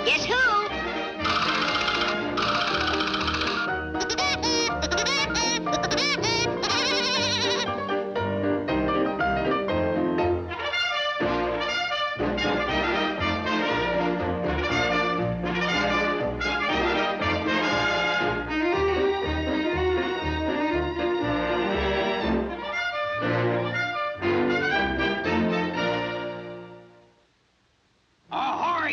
Guess who?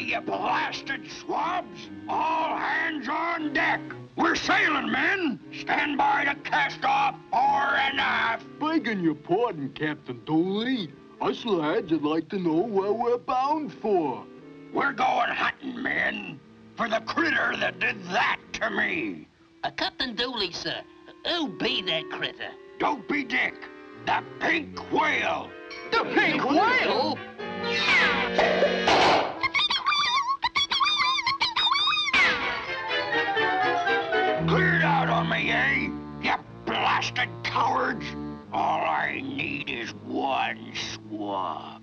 You blasted swabs! All hands on deck! We're sailing, men! Stand by to cast off fore and aft! Begging your pardon, Captain Dooley. Us lads would like to know where we're bound for. We're going hunting, men, for the critter that did that to me. Captain Dooley, sir. Who be that critter? Dopey Dick, the pink whale. The pink whale? Cleared out on me, eh? You blasted cowards! All I need is one swab.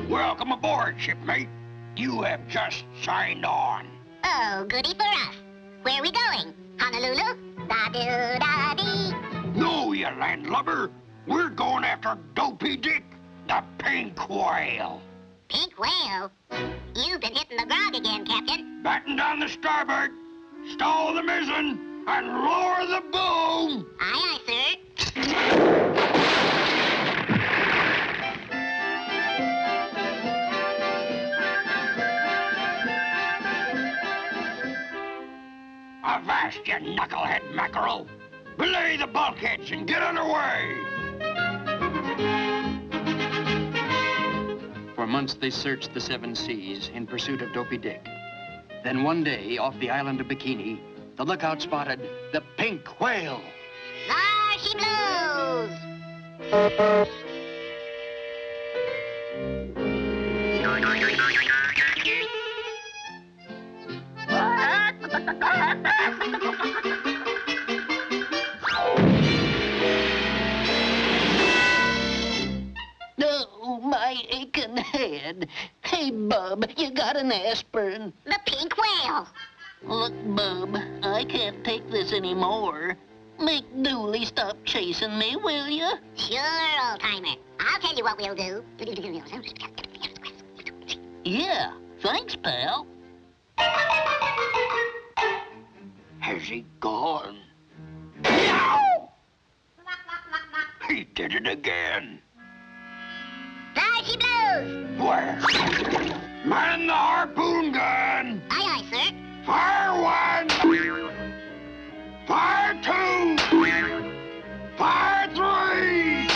Welcome aboard, shipmate. You have just signed on. Oh, goody for us. Where are we going? Honolulu? Da-do-da-dee. No, you landlubber. We're going after Dopey Dick, the pink whale. Pink whale? You've been hitting the grog again, Captain. Batten down the starboard, stow the mizzen, and lower the boom. Aye, aye, sir. Avast, you knucklehead mackerel! Belay the bulkheads and get underway! For months they searched the seven seas in pursuit of Dopey Dick. Then one day, off the island of Bikini, the lookout spotted the pink whale. There she blows! Oh, my aching head. Hey, Bub, you got an aspirin? The pink whale! Look, Bub, I can't take this anymore. Make Dooley stop chasing me, will you? Sure, old-timer. I'll tell you what we'll do. Yeah, thanks, pal. Has he gone? No! He did it again. There she blows! Where? Man the harpoon gun! Aye, aye, sir. Fire one! Fire two! Fire three!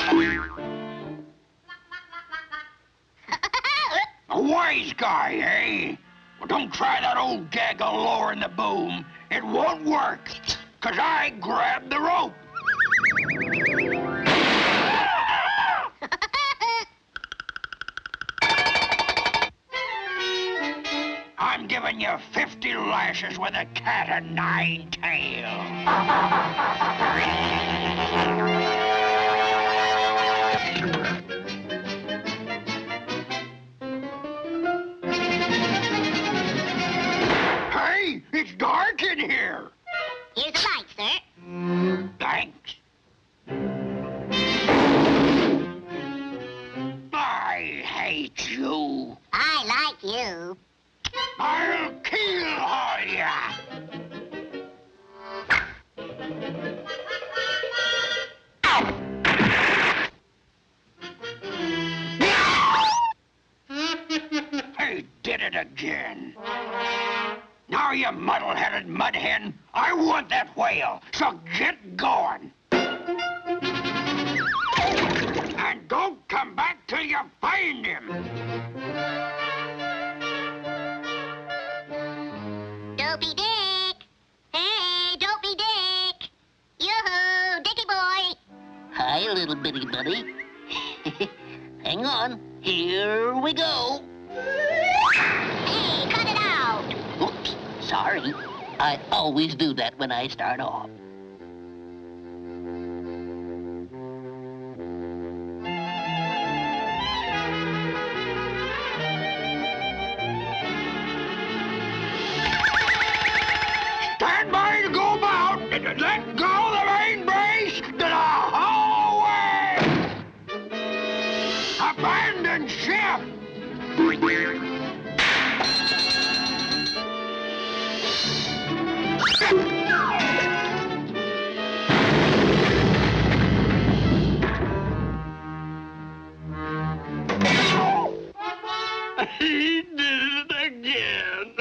A wise guy, eh? Well, don't try that old gag of lowering the boom. It won't work, 'cause I grabbed the rope. I'm giving you 50 lashes with a cat o' nine tails. Hey, it's dark in here. Here's the light, sir. Thanks. I hate you. I like you. I'll keel-haul ya. He did it again. Now, you muddle-headed mud hen, I want that whale, so get going. And don't come back till you find him. Dopey Dick! Hey, Dopey Dick! Yoo-hoo, Dickie boy! Hi, little bitty buddy. Hang on. Here we go. Hey, cut it out! Oops, sorry. I always do that when I start off. Stand by to go about. Let go the main brace to the hallway. Abandon ship. He did it again.